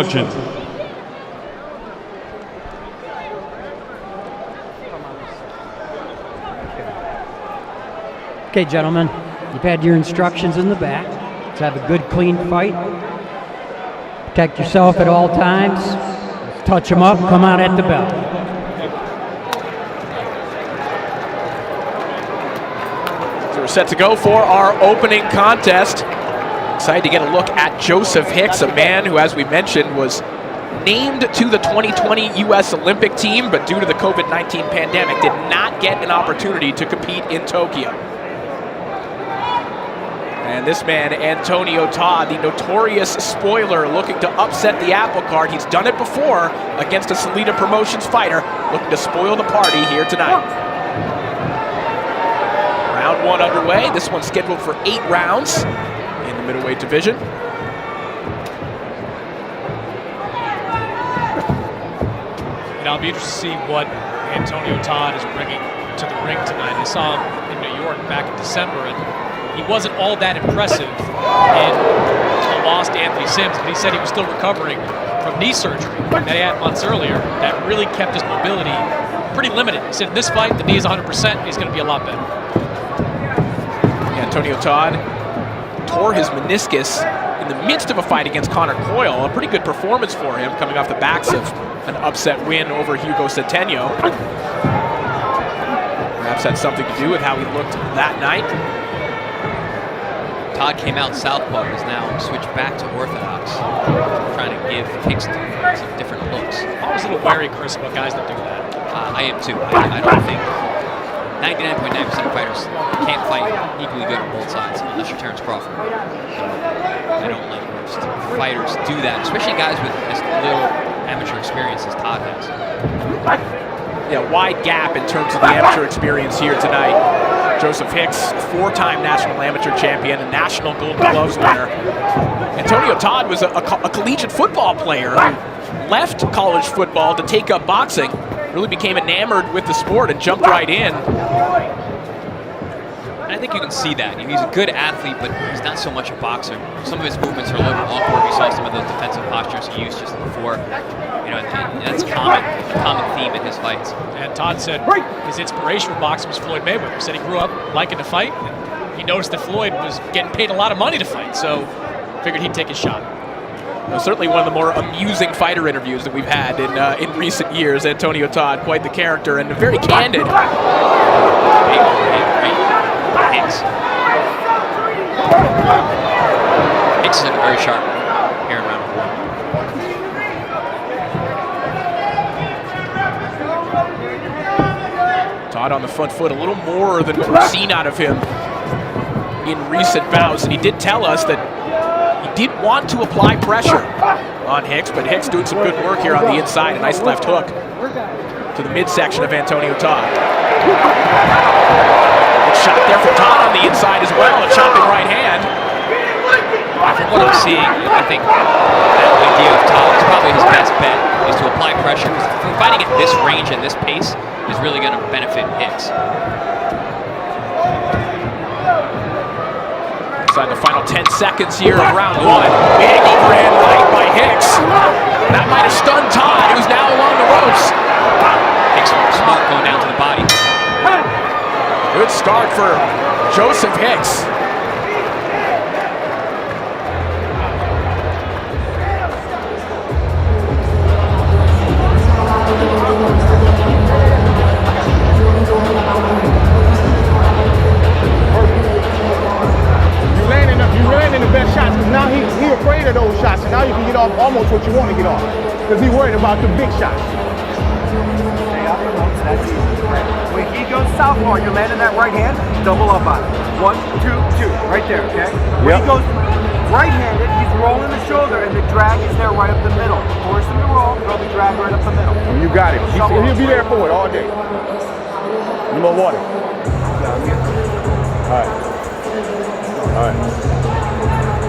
instructions. Okay, gentlemen, you've had your instructions in the back. Let's have a good, clean fight. Protect yourself at all times. Touch them up, come out at the bell. So we're set to go for our opening contest. Excited to get a look at Joseph Hicks, a man who, as we mentioned, was named to the 2020 U.S. Olympic team, but due to the COVID-19 pandemic, did not get an opportunity to compete in Tokyo. And this man, Antonio Todd, the notorious spoiler, looking to upset the apple cart. He's done it before against a Salida Promotions fighter, looking to spoil the party here tonight. Round one underway. This one's scheduled for 8 rounds in the middleweight division. And I'll be interested to see what Antonio Todd is bringing to the ring tonight. I saw him in New York back in December, and he wasn't all that impressive in the loss to Anthony Sims, but he said he was still recovering from knee surgery that he had months earlier. That really kept his mobility pretty limited. He said in this fight, the knee is 100%, he's going to be a lot better. Antonio Todd tore his meniscus in the midst of a fight against Connor Coyle. A pretty good performance for him, coming off the backs of an upset win over Hugo Centeno. Perhaps had something to do with how he looked that night. Todd came out southpaw, is now switched back to orthodox, trying to give Hicks some different looks. I was a little wary, Chris, about guys that do that. I am too. I don't think 99.9% of fighters can't fight equally good on both sides, unless you're Terrence Crawford. So I don't like most fighters do that, especially guys with as little amateur experience as Todd has. Yeah, wide gap in terms of the amateur experience here tonight. Joseph Hicks, 4-time national amateur champion and national Golden Gloves winner. Antonio Todd was a collegiate football player who left college football to take up boxing, really became enamored with the sport and jumped right in. And I think you can see that. He's a good athlete, but he's not so much a boxer. Some of his movements are a little awkward. We saw some of those defensive postures he used just before. You know, and that's a common theme in his fights. And Todd said his inspiration for boxing was Floyd Mayweather. He said he grew up liking to fight, and he noticed that Floyd was getting paid a lot of money to fight, so figured he'd take his shot. Well, certainly one of the more amusing fighter interviews that we've had in recent years. Antonio Todd, quite the character and very candid. Hicks is very sharp here in round 1. Todd on the front foot, a little more than what we've seen out of him in recent bouts. And he did tell us that he did want to apply pressure on Hicks, but Hicks doing some good work here on the inside. A nice left hook to the midsection of Antonio Todd. Good shot there from Todd on the inside as well, a chopping right hand. From what I'm seeing, I think that idea of Todd is probably his best bet, is to apply pressure, because fighting at this range and this pace is really going to benefit Hicks. Inside the final 10 seconds here of round 1. Big overhand right by Hicks. That might have stunned Todd, who's now along the ropes. Hicks smart going down to the body. Good start for Joseph Hicks. You landing the best shots, because now he's afraid of those shots, and now you can get off almost what you want to get off, because he's worried about the big shots. When he goes southpaw, you're landing that right hand, double up on it. 1, 2, 2, right there, okay? When he goes right-handed, he's rolling the shoulder, and the drag is there right up the middle. Force him to roll, throw the drag right up the middle. You got it. He'll be there for it all day. You more water. All right. All right.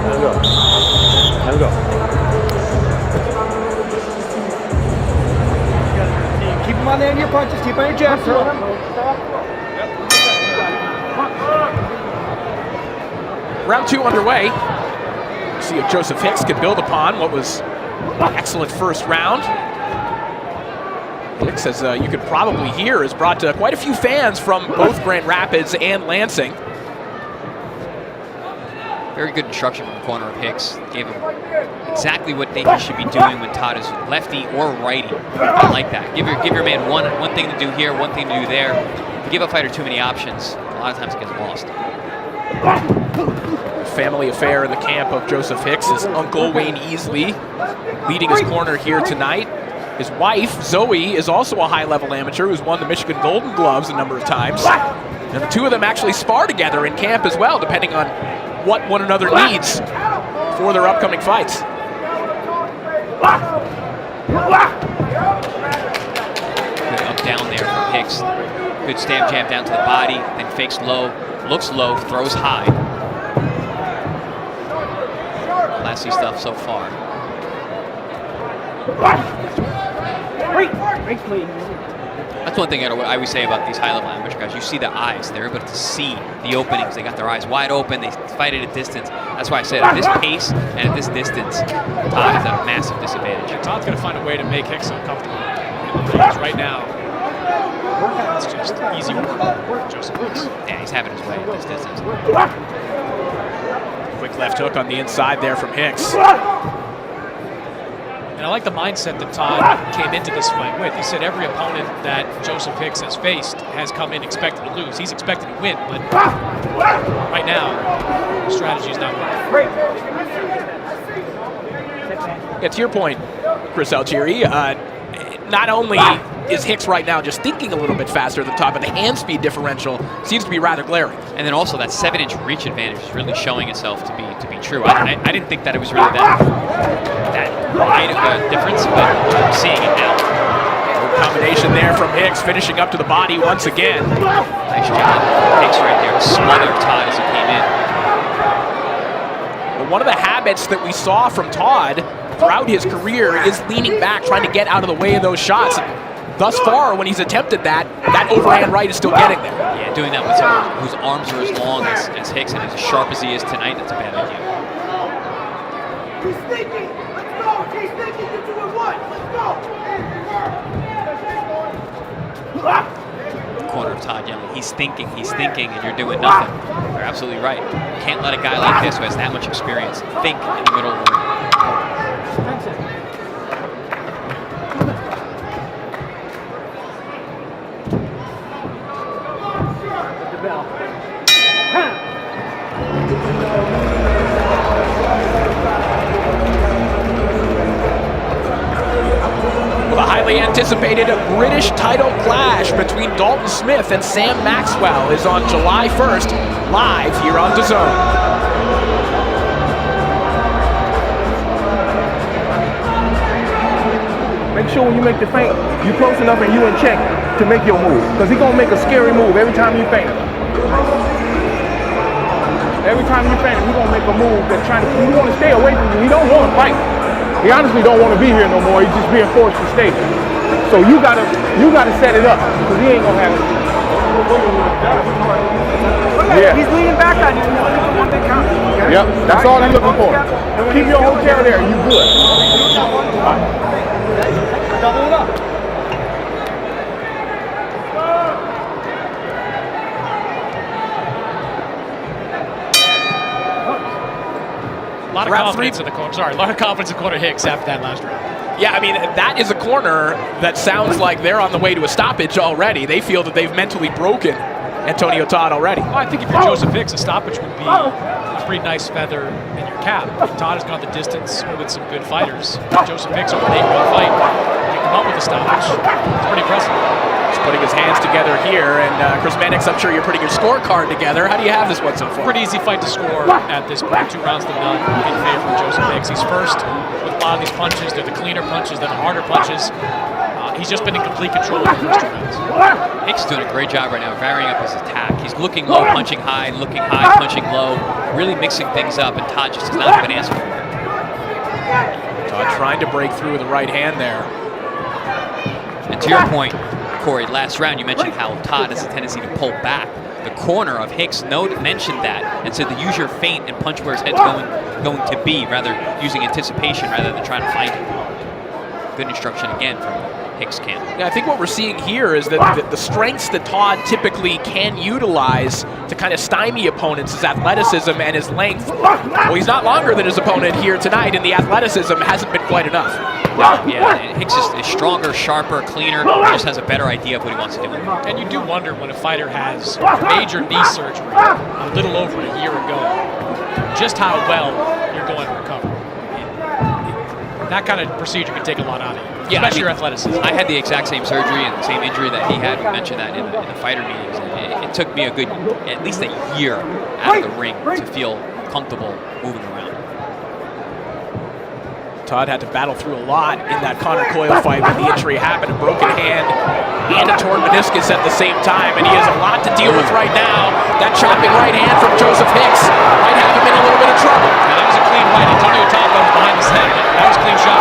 Let's go. Let's go. Keep him on the end of your punches, keep on your jabs. Round 2 underway. See if Joseph Hicks can build upon what was Excellent first round. Hicks, as you could probably hear, has brought quite a few fans from both Grand Rapids and Lansing. Very good instruction from the corner of Hicks. Gave him exactly what he should be doing when Todd is lefty or righty. I like that. Give your man one thing to do here, one thing to do there. If you give a fighter too many options, a lot of times it gets lost. Family affair in the camp of Joseph Hicks. His uncle, Wayne Easley, leading his corner here tonight. His wife, Zoe, is also a high-level amateur who's won the Michigan Golden Gloves a number of times. And the two of them actually spar together in camp as well, depending on what one another needs for their upcoming fights. Good up down there from Hicks. Good stab jab down to the body, then fakes low, looks low, throws high. Classy stuff so far. That's one thing I always say about these high-level amateur guys. You see the eyes. They're able to see the openings. They got their eyes wide open. They fight at a distance. That's why I said at this pace and at this distance, Todd is at a massive disadvantage. Yeah, Todd's going to find a way to make Hicks uncomfortable. Because right now, it's just easy work for Joseph Hicks. Yeah, he's having his way at this distance. Quick left hook on the inside there from Hicks. And I like the mindset that Todd came into this fight with. He said every opponent that Joseph Hicks has faced has come in expected to lose. He's expected to win, but right now, the strategy is not working. Yeah, to your point, Chris Algieri, not only is Hicks right now just thinking a little bit faster than Todd, but the hand speed differential seems to be rather glaring. And then also that 7-inch reach advantage is really showing itself to be true. I didn't think that it was really that wide of a difference, but I'm seeing it now. Good combination there from Hicks, finishing up to the body once again. Nice job. Hicks right there to smother Todd as he came in. But one of the habits that we saw from Todd throughout his career is leaning back, trying to get out of the way of those shots. Thus far, when he's attempted that overhand right is still getting there. Yeah, doing that with someone whose arms are as long as Hicks and as sharp as he is tonight, that's a bad idea. He's thinking. Let's go. He's thinking. You're doing what? Let's go. Corner of Todd yelling, he's thinking, and you're doing nothing. You're absolutely right. You can't let a guy like this who has that much experience think in the middle of the ring. The highly anticipated British title clash between Dalton Smith and Sam Maxwell is on July 1st, live here on DAZN. Make sure when you make the feint, you close enough and you in check to make your move. Because he's going to make a scary move every time you feint him. Every time you feint him, he's going to make a move that's trying to, you want to stay away from you. He don't want to fight. He honestly don't want to be here no more. He's just being forced to stay. So you gotta set it up because he ain't gonna have it. Yeah. He's leaning back on you. He's looking for one big counter. Okay? Yep, that's all he's looking for. Keep your whole chair there. You good. Double it up. A lot of confidence in the corner. Sorry, a lot of confidence in corner Hicks after that last round. Yeah, I mean, that is a corner that sounds like they're on the way to a stoppage already. They feel that they've mentally broken Antonio Todd already. Well, I think if you're Joseph Hicks, a stoppage would be a pretty nice feather in your cap. Todd has gone the distance with some good fighters. Joseph Hicks over an 8-round fight can come up with a stoppage. It's pretty impressive. He's putting his hands together here, and Chris Mannix, I'm sure you're putting your scorecard together. How do you have this one so far? Pretty easy fight to score at this point. 2 rounds to none in favor of Joseph Hicks. He's first with a lot of these punches. They're the cleaner punches, they're the harder punches. He's just been in complete control of the first 2 rounds. Hicks is doing a great job right now varying up his attack. He's looking low, punching high, looking high, punching low, really mixing things up, and Todd just does not have an answer for it. Todd trying to break through with the right hand there. And to your point, Corey, last round you mentioned how Todd has a tendency to pull back. the corner of Hicks mentioned that and said to use your feint and punch where his head's going to be, rather using anticipation rather than trying to find it. Good instruction again from Hicks camp. Yeah, I think what we're seeing here is that the strengths that Todd typically can utilize to kind of stymie opponents, his athleticism and his length. Well, he's not longer than his opponent here tonight, and the athleticism hasn't been quite enough. Yeah, and Hicks is stronger, sharper, cleaner, just has a better idea of what he wants to do. And you do wonder when a fighter has major knee surgery a little over a year ago, just how well you're going to recover. That kind of procedure can take a lot out of you, especially your athleticism. I had the exact same surgery and the same injury that he had. We mentioned that in the fighter meetings. And it took me at least a year out of the ring to feel comfortable moving around. Todd had to battle through a lot in that Connor Coyle fight when the injury happened, a broken hand and a torn meniscus at the same time, and he has a lot to deal with right now. That chopping right hand from Joseph Hicks might have him in a little bit of trouble. Now, that was a clean fight. Antonio Todd goes behind his head. That was a clean shot.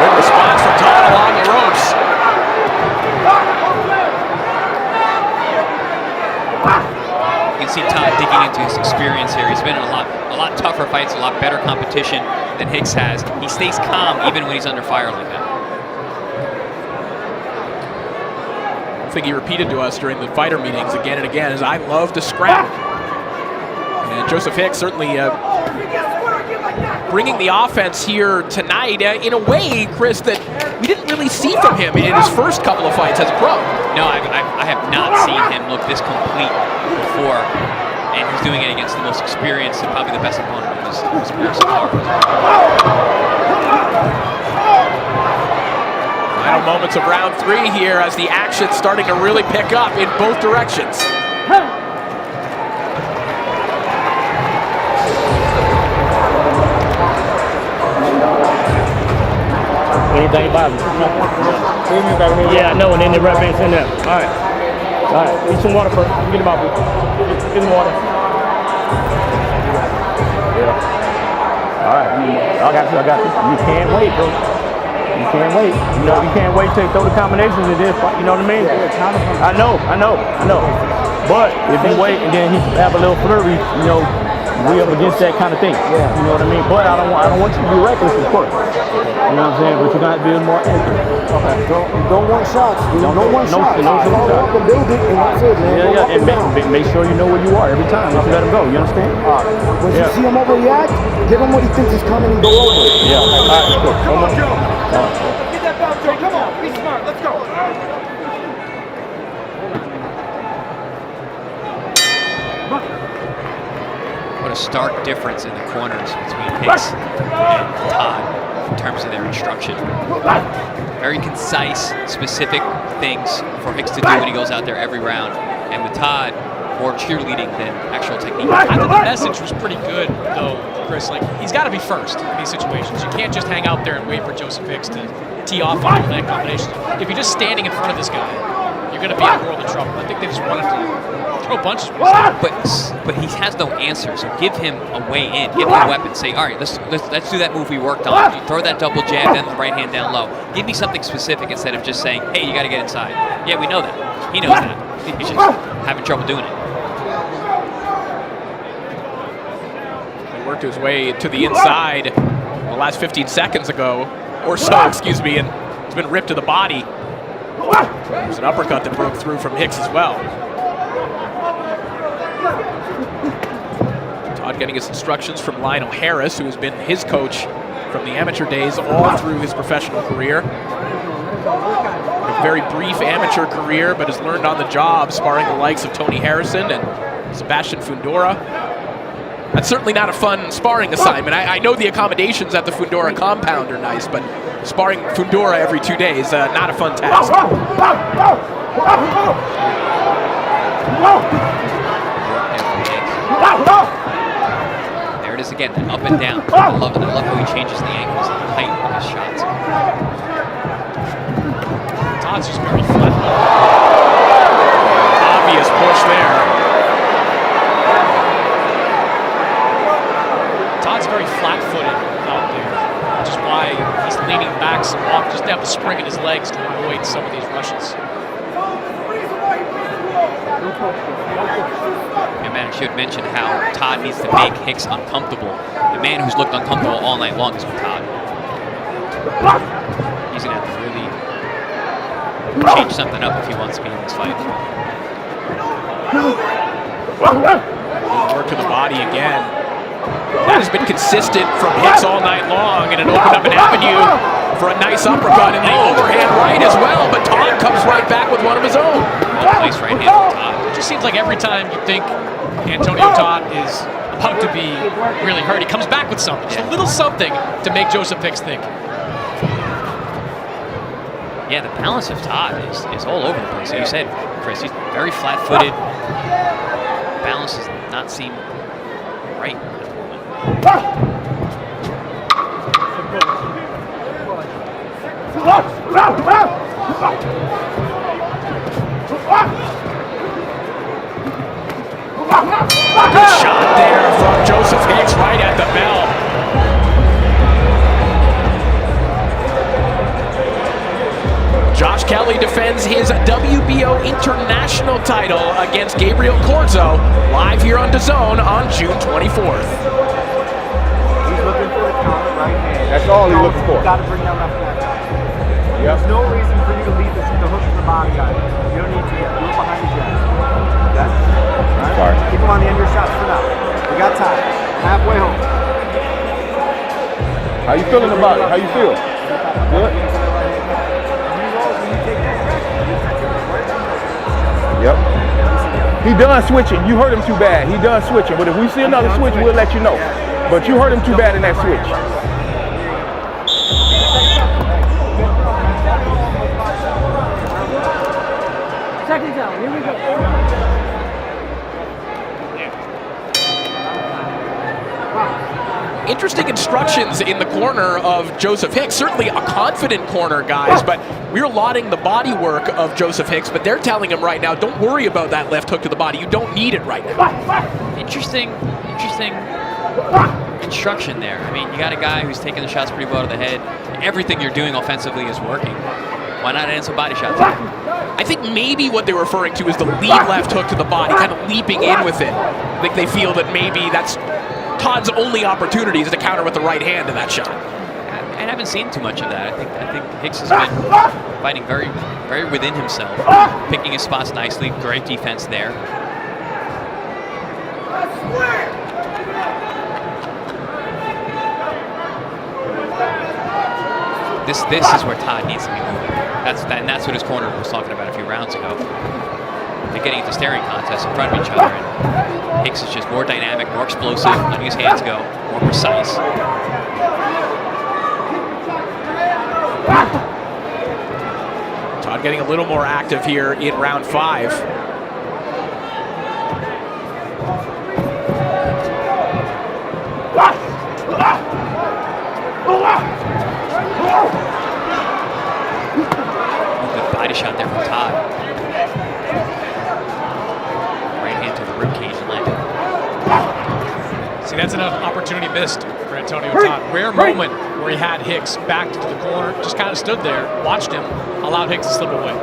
Good response from Todd along the ropes. You can see Todd digging into his experience here. He's been in a lot tougher fights, a lot better competition than Hicks has. He stays calm even when he's under fire like that. I think he repeated to us during the fighter meetings again and again is I love to scrap. And Joseph Hicks certainly bringing the offense here tonight in a way, Chris, that we didn't really see from him in his first couple of fights as a pro. No, I have not seen him look this complete before, and he's doing it against the most experienced and probably the best opponent of his career so far. Final moments of round 3 here as the action's starting to really pick up in both directions. Anything about it? Yeah, I know, and then the rep ain't in there. All right. Need some water first. Get him out. Get him water. Yeah. All right. I got you. You can't wait, bro. You can't wait. You can't wait till you throw the combinations in this fight. You know what I mean? I know. But if you wait and then he have a little flurry, we up against that kind of thing. Yeah. You know what I mean? But I don't want you to be reckless, of course. You know what I'm saying? But you're gonna have to be more accurate. Okay. Don't want shots. Don't want shots. No shots. Build it, and that's it, man. Yeah. And make sure you know where you are every time. Once you let him go. You understand? When you see him overreact, give him what he thinks is coming and go over it. Yeah. All right. Cool. Come on, Joe. Get that belt, Joe. Come on. Be smart. Let's go. What a stark difference in the corners between Hicks and Todd in terms of their instruction. Very concise, specific things for Hicks to do when he goes out there every round. And with Todd, more cheerleading than actual technique. I thought the message was pretty good, though, Chris. Like, he's got to be first in these situations. You can't just hang out there and wait for Joseph Hicks to tee off on that combination. If you're just standing in front of this guy, you're going to be in a world of trouble. I think they just wanted to throw bunches. But he has no answer, so give him a way in. Give him a weapon. Say, all right, let's do that move we worked on. You throw that double jab, then the right hand down low. Give me something specific instead of just saying, hey, you got to get inside. Yeah, we know that. He knows that. He's just having trouble doing it. He worked his way to the inside the last 15 seconds ago, or so, excuse me, and it's been ripped to the body. There's an uppercut that broke through from Hicks as well. Todd getting his instructions from Lionel Harris, who has been his coach from the amateur days all through his professional career. A very brief amateur career, but has learned on the job, sparring the likes of Tony Harrison and Sebastian Fundora. That's certainly not a fun sparring assignment. I know the accommodations at the Fundora compound are nice, but sparring Fundora every 2 days, not a fun task. There it is again, that up and down. I love it. I love how he changes the angles and the height of his shots. Todd's just very flat. Obvious push there. Todd's very flat-footed out there, which is why he's leaning back so often, just to have the spring in his legs to avoid some of these rushes. And man, I should mention how Todd needs to make Hicks uncomfortable. The man who's looked uncomfortable all night long is Todd. He's going to have to really change something up if he wants to be in this fight. Work to the body again. That has been consistent from Hicks all night long, and it opened up an avenue for a nice uppercut and the overhand right as well, but Todd comes right back with one of his own. Well-placed right hand from Todd. It just seems like every time you think Antonio Todd is about to be really hurt, he comes back with something. Just a little something to make Joseph Hicks think. Yeah, the balance of Todd is all over the place. Like you said, Chris, he's very flat-footed. Balance does not seem right at the moment. Good shot there from Joseph Hicks right at the bell. Josh Kelly defends his WBO International title against Gabriel Corzo, live here on DAZN on June 24th. He's looking for the counter right hand. That's all he's looking for. You got to bring that left hand. Yep. There's no reason for you to leave the hook to the body guy. You don't need to yet. Do it behind his chest. Okay? All Sorry. right? Keep him on the end of your shots for now. We got time. Halfway home. How you feeling about it? How you feel? Good? Yep. He done switching. You hurt him too bad. He done switching. But if we see another switch, we'll let you know. But you hurt him too bad in that switch. Seconds out. Here we go. Interesting instructions in the corner of Joseph Hicks. Certainly a confident corner, guys, but we're lauding the body work of Joseph Hicks, but they're telling him right now, don't worry about that left hook to the body. You don't need it right now. Interesting instruction there. I mean, you got a guy who's taking the shots pretty well to the head. Everything you're doing offensively is working. Why not add some body shots? I think maybe what they're referring to is the lead left hook to the body, kind of leaping in with it. I think they feel that maybe that's Todd's only opportunity is to counter with the right hand to that shot. I haven't seen too much of that. I think Hicks has been fighting very, very within himself, picking his spots nicely. Great defense there. This is where Todd needs to be moving. That's what his corner was talking about a few rounds ago. They're getting into staring contests in front of each other, and Hicks is just more dynamic, more explosive, letting his hands go, more precise. Todd getting a little more active here in round 5. Good body shot there from Todd. Right hand to the ribcage and landed. See, that's enough opportunity missed for Antonio Todd. Rare moment where he had Hicks back to the corner, just kind of stood there, watched him, allowed Hicks to slip away.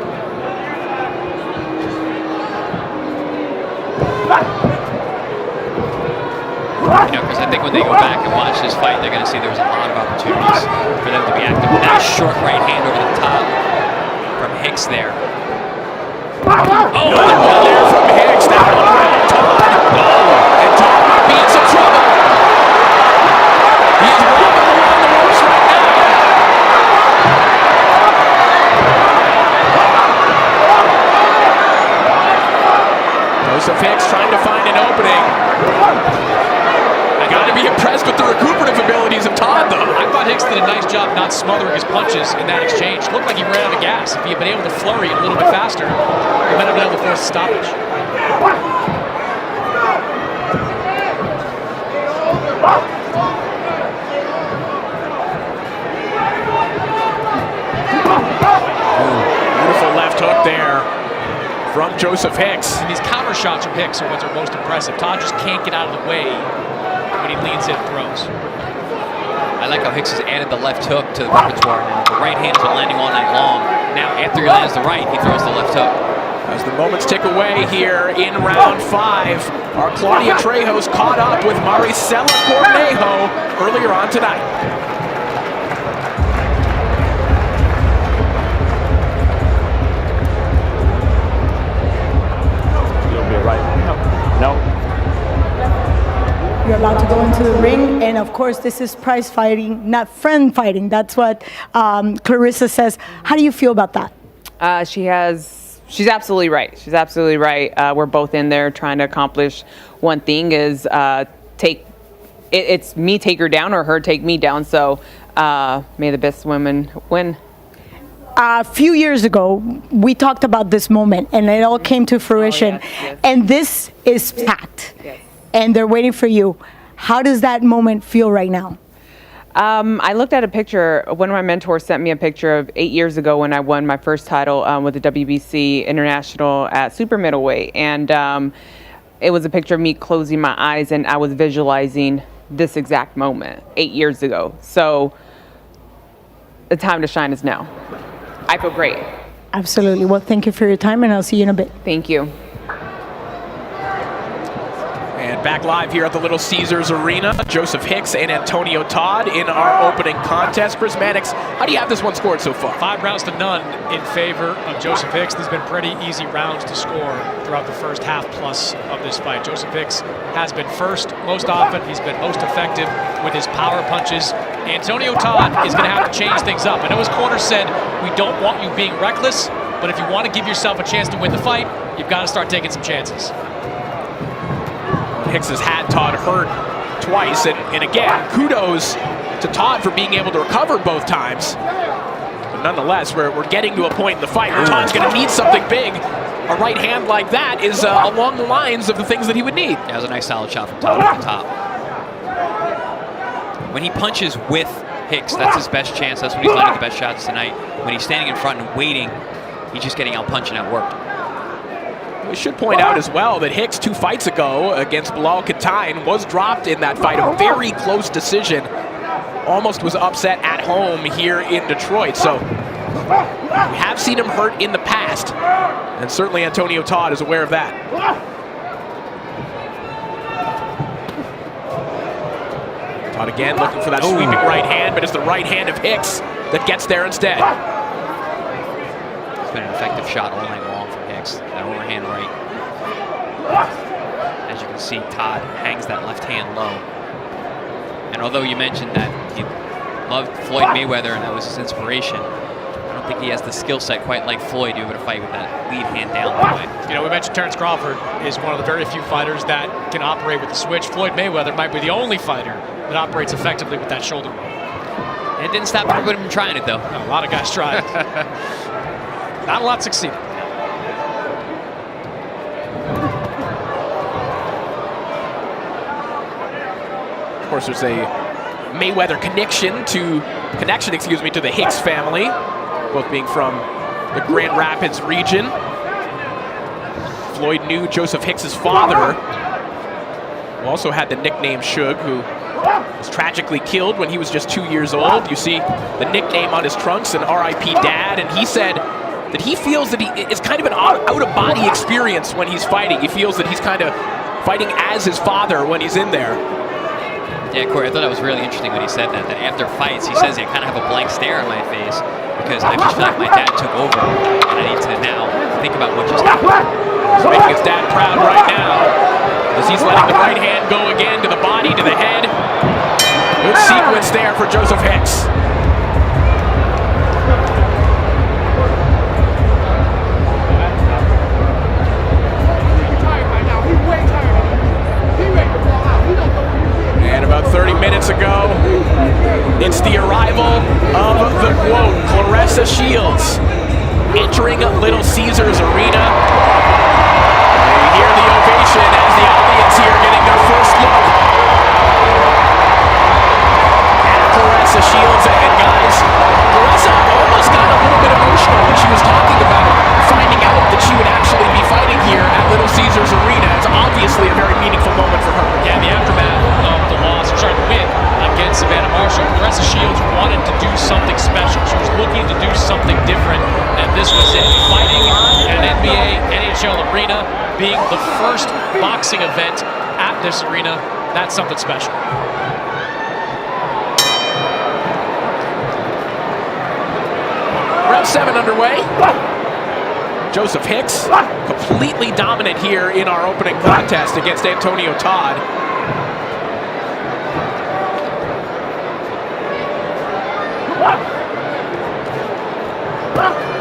You know, because I think when they go back and watch this fight, they're going to see there was a lot of opportunities for them to be active. Nice short right hand over the top from Hicks there. Oh, there from Hicks. That one from Todd. And Todd might be in some trouble. He's wobbling around the ropes right now. Joseph Hicks trying to find an opening. I got to be impressed with the recuperative abilities of Todd, though. I thought Hicks did a nice job not smothering his punches in that exchange. Looked like he ran out of gas. If he had been able to flurry a little bit faster, he might have been able to force a stoppage. Beautiful left hook there from Joseph Hicks. And these counter shots from Hicks are what are most impressive. Todd just can't get out of the way when he leans in and throws. I like how Hicks has added the left hook to the repertoire. The right hand's been landing all night long. Now, after he lands the right, he throws the left hook. As the moments tick away here in round 5, our Claudia Trejos caught up with Maricela Cornejo earlier on tonight. You'll be right. No. You're allowed to go into the ring, and of course, this is prize fighting, not friend fighting. That's what Clarissa says. How do you feel about that? She's absolutely right. She's absolutely right. We're both in there trying to accomplish one thing: is it's me take her down or her take me down. So may the best women win. A few years ago, we talked about this moment, and it all came to fruition. Oh, yes. And this is packed, Yes. and they're waiting for you. How does that moment feel right now? I looked at a picture. One of my mentors sent me a picture of 8 years ago when I won my first title with the WBC International at super middleweight, and it was a picture of me closing my eyes, and I was visualizing this exact moment 8 years ago. So the time to shine is now. I feel great. Absolutely. Well, thank you for your time, and I'll see you in a bit. Thank you. And back live here at the Little Caesars Arena, Joseph Hicks and Antonio Todd in our opening contest. Chris Mannix, how do you have this one scored so far? 5 rounds to none in favor of Joseph Hicks. These have been pretty easy rounds to score throughout the first half plus of this fight. Joseph Hicks has been first most often. He's been most effective with his power punches. Antonio Todd is going to have to change things up. I know his corner said, we don't want you being reckless, but if you want to give yourself a chance to win the fight, you've got to start taking some chances. Hicks has had Todd hurt twice, and again, kudos to Todd for being able to recover both times. But nonetheless, we're getting to a point in the fight where Todd's going to need something big. A right hand like that is along the lines of the things that he would need. That was a nice solid shot from Todd at the top. When he punches with Hicks, that's his best chance. That's when he's landing the best shots tonight. When he's standing in front and waiting, he's just getting out punched and outworked. We should point out as well that Hicks 2 fights ago against Bilal Katayn was dropped in that fight. A very close decision. Almost was upset at home here in Detroit. So we have seen him hurt in the past. And certainly Antonio Todd is aware of that. Todd again looking for that sweeping right hand, but it's the right hand of Hicks that gets there instead. It's been an effective shot all night long from Hicks. That overhand right. As you can see, Todd hangs that left hand low. And although you mentioned that he loved Floyd Mayweather and that was his inspiration, I don't think he has the skill set quite like Floyd to be able to fight with that lead hand down that way. You know, we mentioned Terrence Crawford is one of the very few fighters that can operate with the switch. Floyd Mayweather might be the only fighter that operates effectively with that shoulder roll. And it didn't stop everybody from trying it, though. No, a lot of guys tried. Not a lot succeeded. Of course, there's a Mayweather connection to the Hicks family, both being from the Grand Rapids region. Floyd knew Joseph Hicks' father, who also had the nickname Suge, who was tragically killed when he was just 2 years old. You see the nickname on his trunks, and R.I.P. Dad, and he said that he feels that it's kind of an out-of-body experience when he's fighting. He feels that he's kind of fighting as his father when he's in there. Yeah, Corey, I thought that was really interesting when he said that after fights, he says, I kind of have a blank stare on my face because I just feel like my dad took over, and I need to now think about what just happened. He's making his dad proud right now as he's letting the right hand go again to the body, to the head. Good sequence there for Joseph Hicks. And about 30 minutes ago, it's the arrival of the quote, Claressa Shields, entering Little Caesars Arena. You hear the ovation as the audience here getting their first look at Claressa Shields. And guys, Claressa almost got a little bit emotional when she was talking about finding out that she would actually be fighting here at Little Caesars Arena. It's obviously a very meaningful moment for her. Yeah, the aftermath of the win against Savannah Marshall, Claressa Shields wanted to do something special. She was looking to do something different, and this was it. Fighting in an NBA, NHL arena, being the first boxing event at this arena, that's something special. Round 7 underway. Joseph Hicks, completely dominant here in our opening contest against Antonio Todd.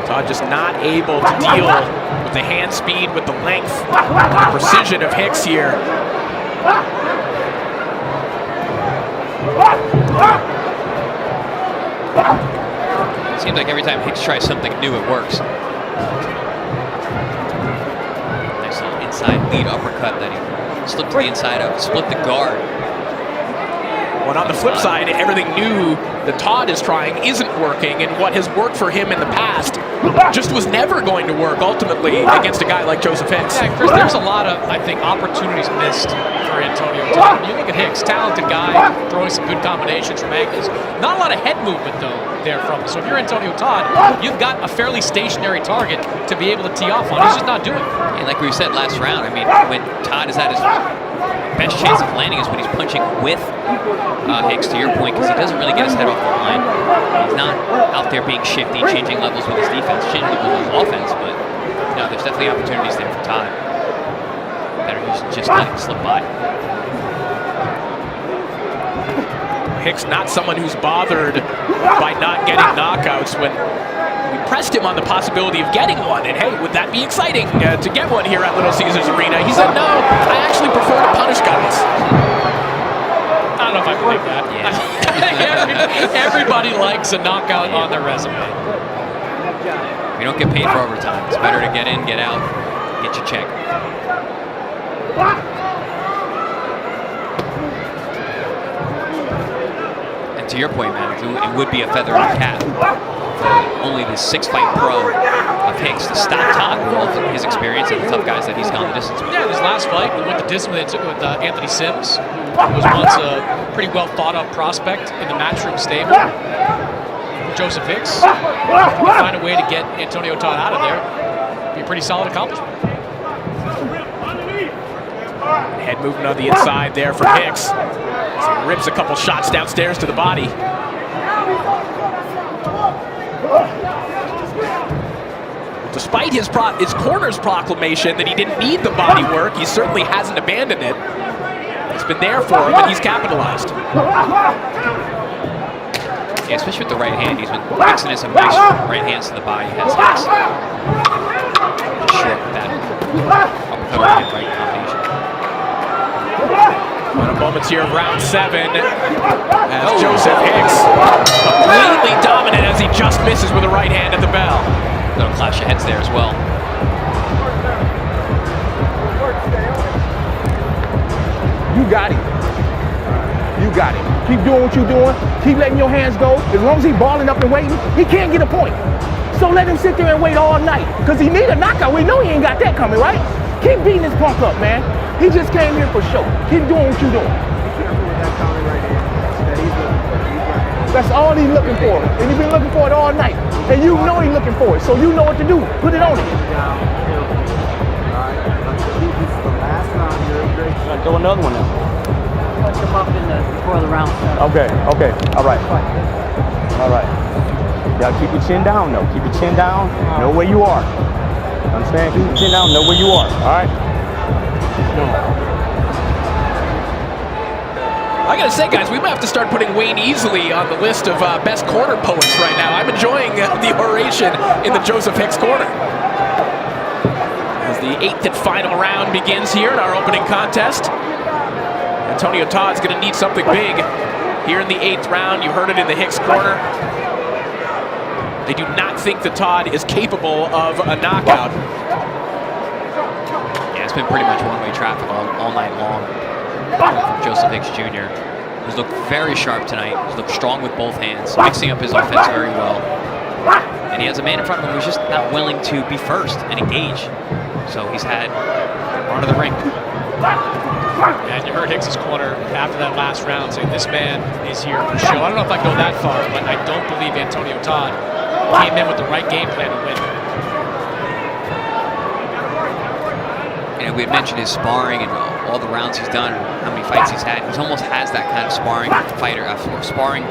Todd just not able to deal with the hand speed, with the length, the precision of Hicks here. Seems like every time Hicks tries something new, it works. Nice little inside lead uppercut that he slipped to the inside of, split the guard. Well, on the flip side, everything new that Todd is trying isn't working, and what has worked for him in the past just was never going to work ultimately against a guy like Joseph Hicks. Yeah, Chris, there's a lot of, I think, opportunities missed for Antonio Todd. You look at Hicks, talented guy, throwing some good combinations from angles. Not a lot of head movement, though, there from him. So if you're Antonio Todd, you've got a fairly stationary target to be able to tee off on. He's just not doing it. And like we said last round, I mean, when Todd is at his best chance of landing is when he's punching with Hicks, to your point, because he doesn't really get his head off the line. He's not out there being shifty, changing levels with his defense, changing levels with his offense, but no, there's definitely opportunities there for Todd. Better just let him slip by. Hicks not someone who's bothered by not getting knockouts. When we pressed him on the possibility of getting one, and hey, would that be exciting to get one here at Little Caesars Arena? He said, no, I actually prefer to punish guys. I don't know if I believe that. Yeah. Everybody likes a knockout on their resume. We don't get paid for overtime. It's better to get in, get out, get your check. And to your point, man, it would be a feather in the cap for only the 6-fight pro of Hicks to stop Todd with all of his experience and the tough guys that he's gone the distance with. Yeah, his last fight, we went the distance with Anthony Sims, who was once a pretty well thought of prospect in the Matchroom stable. Joseph Hicks, find a way to get Antonio Todd out of there. Be a pretty solid accomplishment. Head movement on the inside there for Hicks. As he rips a couple shots downstairs to the body. Despite his corner's proclamation that he didn't need the body work, he certainly hasn't abandoned it. It's been there for him, and he's capitalized. Yeah, especially with the right hand. He's been mixing in some nice right hands to the body. Has Hicks. Short with that uppercut right combination. Final moments here of round 7 as Joseph Hicks completely dominant as he just misses with a right hand at the bell. Little clash of heads there as well. You got him. You got him. Keep doing what you're doing. Keep letting your hands go. As long as he's balling up and waiting, he can't get a point. So let him sit there and wait all night. Because he need a knockout. We know he ain't got that coming, right? Keep beating this punk up, man. He just came here for show. Keep doing what you're doing. Be careful with that counter right hand that he's looking for. That's all he's looking for. And he's been looking for it all night. And you know he's looking for it. So you know what to do. Put it on him. Down, careful. All right, this is the last round. You're in great shape. Throw another one now. Punch him up before the round starts. Okay. All right. You gotta keep your chin down, though. Keep your chin down. Know where you are. Understand? Keep your chin down. Know where you are. All right? I gotta say, guys, we might have to start putting Wayne Easley on the list of best corner poets right now. I'm enjoying the oration in the Joseph Hicks corner. As the 8th and final round begins here in our opening contest, Antonio Todd's gonna need something big here in the 8th round. You heard it in the Hicks corner. They do not think that Todd is capable of a knockout. Yeah, it's been pretty much one-way traffic all night long from Joseph Hicks Jr. He's looked very sharp tonight. He's looked strong with both hands, mixing up his offense very well. And he has a man in front of him who's just not willing to be first and engage. So he's had run of the ring. And you heard Hicks' corner after that last round saying this man is here for show. I don't know if I go that far, but I don't believe Antonio Todd came in with the right game plan to win. You know, we had mentioned his sparring and all the rounds he's done, how many fights he's had. He almost has that kind of sparring sparring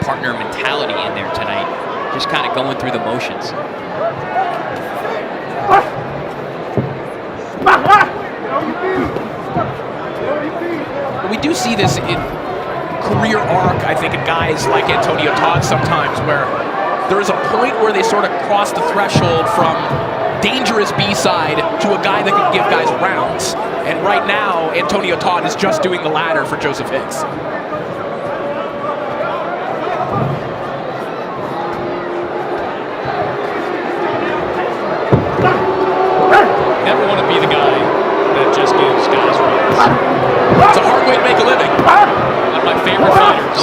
partner mentality in there tonight. Just kind of going through the motions. We do see this in career arc, I think, in guys like Antonio Todd sometimes, where there is a point where they sort of cross the threshold from dangerous B-side to a guy that can give guys rounds. And right now, Antonio Todd is just doing the latter for Joseph Hicks. Never want to be the guy that just gives guys rounds. It's a hard way to make a living. One of my favorite fighters,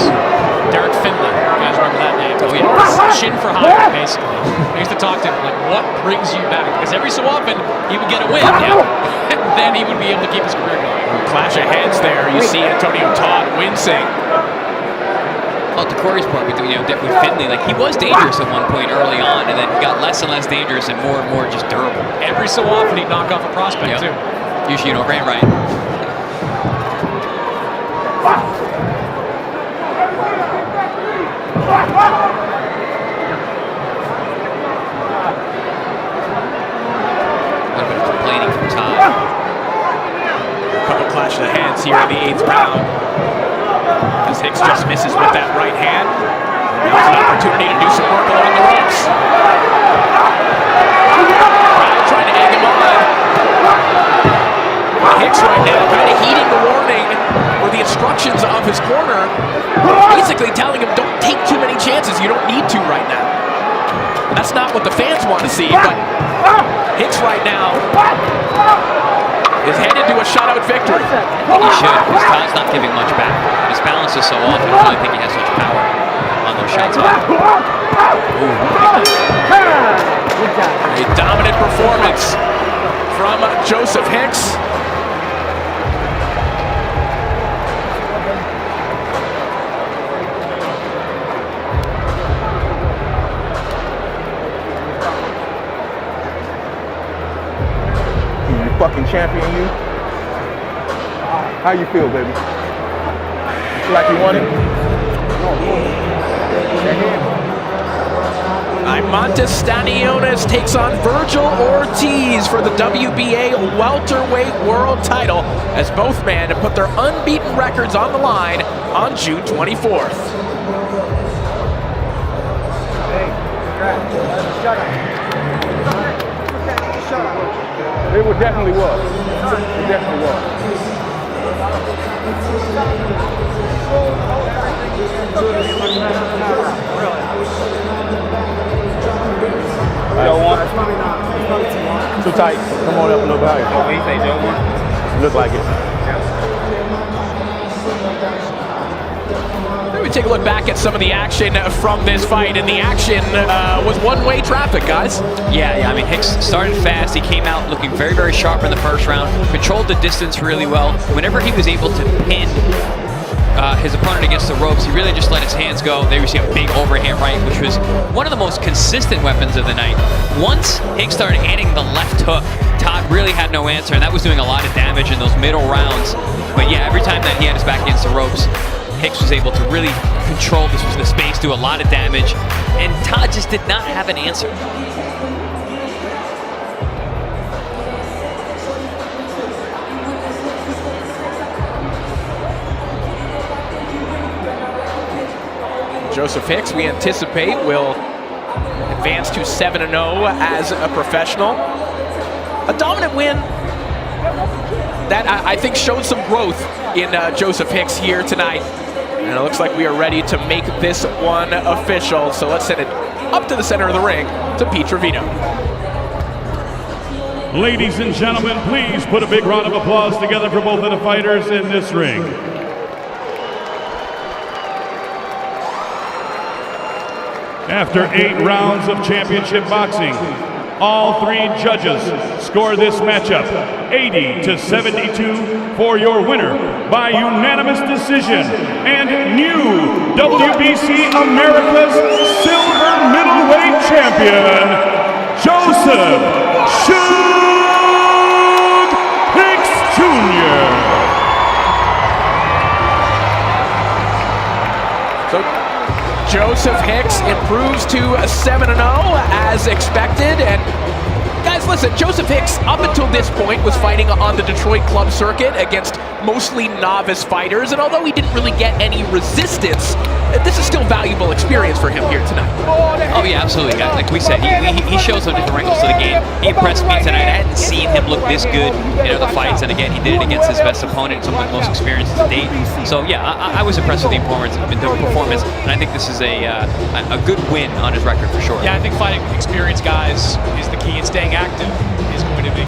Derek Finley. You guys remember that name? Oh, yes. Shin for hire, basically. I used to talk to him like, what brings you back? Because every so often, he would get a win, and then he would be able to keep his career going. Clash of heads there. You see Antonio Todd wincing. Oh, to Corey's point, with Finley, like he was dangerous at one point early on, and then he got less and less dangerous and more just durable. Every so often, he'd knock off a prospect, too. Usually, ran right. A little bit of complaining from Todd. A couple clash of heads here in the 8th round. As Hicks just misses with that right hand. Now's an opportunity to do some work along the ropes. Crowd trying to egg him on. Hicks right now kind of heeding the warning or the instructions of his corner, basically telling him don't take too many chances. You don't need to right now. That's not what the fans want to see, but Hicks right now is headed to a shutout victory. He should, because Todd's not giving much back. His balance is so off, I don't really think he has much power on those shots. A dominant performance from Joseph Hicks. Fucking champion, you. How you feel, baby? You feel like you won it? Montes Stanionis takes on Virgil Ortiz for the WBA welterweight world title as both men put their unbeaten records on the line on June 24th. It definitely was. It definitely was. Joe one. Too tight. Come on up a little bit higher. Oh, you say Joe one? Look like it. Let me take a look back at some of the action from this fight, and the action was one-way traffic, guys. Yeah, I mean, Hicks started fast. He came out looking very, very sharp in the first round, controlled the distance really well. Whenever he was able to pin his opponent against the ropes, he really just let his hands go. There we see a big overhand right, which was one of the most consistent weapons of the night. Once Hicks started adding the left hook, Todd really had no answer, and that was doing a lot of damage in those middle rounds. But yeah, every time that he had his back against the ropes, Hicks was able to really control the space, do a lot of damage, and Todd just did not have an answer. Joseph Hicks, we anticipate, will advance to 7-0 as a professional. A dominant win that I think showed some growth in Joseph Hicks here tonight. And it looks like we are ready to make this one official. So let's send it up to the center of the ring to Pete Trevino. Ladies and gentlemen, please put a big round of applause together for both of the fighters in this ring. After 8 rounds of championship boxing, All three judges score this matchup 80-72 for your winner by unanimous decision and new WBC America's Silver Middleweight Champion, Joseph "Shug" Hicks Jr. So Joseph Hicks improves to 7-0 as expected. And guys, listen, Joseph Hicks, up until this point, was fighting on the Detroit club circuit against mostly novice fighters. And although he didn't really get any resistance, this is still valuable experience for him here tonight. Oh yeah, absolutely, guys. Like we said, he shows some different wrinkles to the game. He impressed me tonight. I hadn't seen him look this good in other fights, and again, he did it against his best opponent, someone with the most experience to date. So yeah, I was impressed with the performance, and I think this is a good win on his record for sure. Yeah, I think fighting experienced guys is the key, and staying active is going to be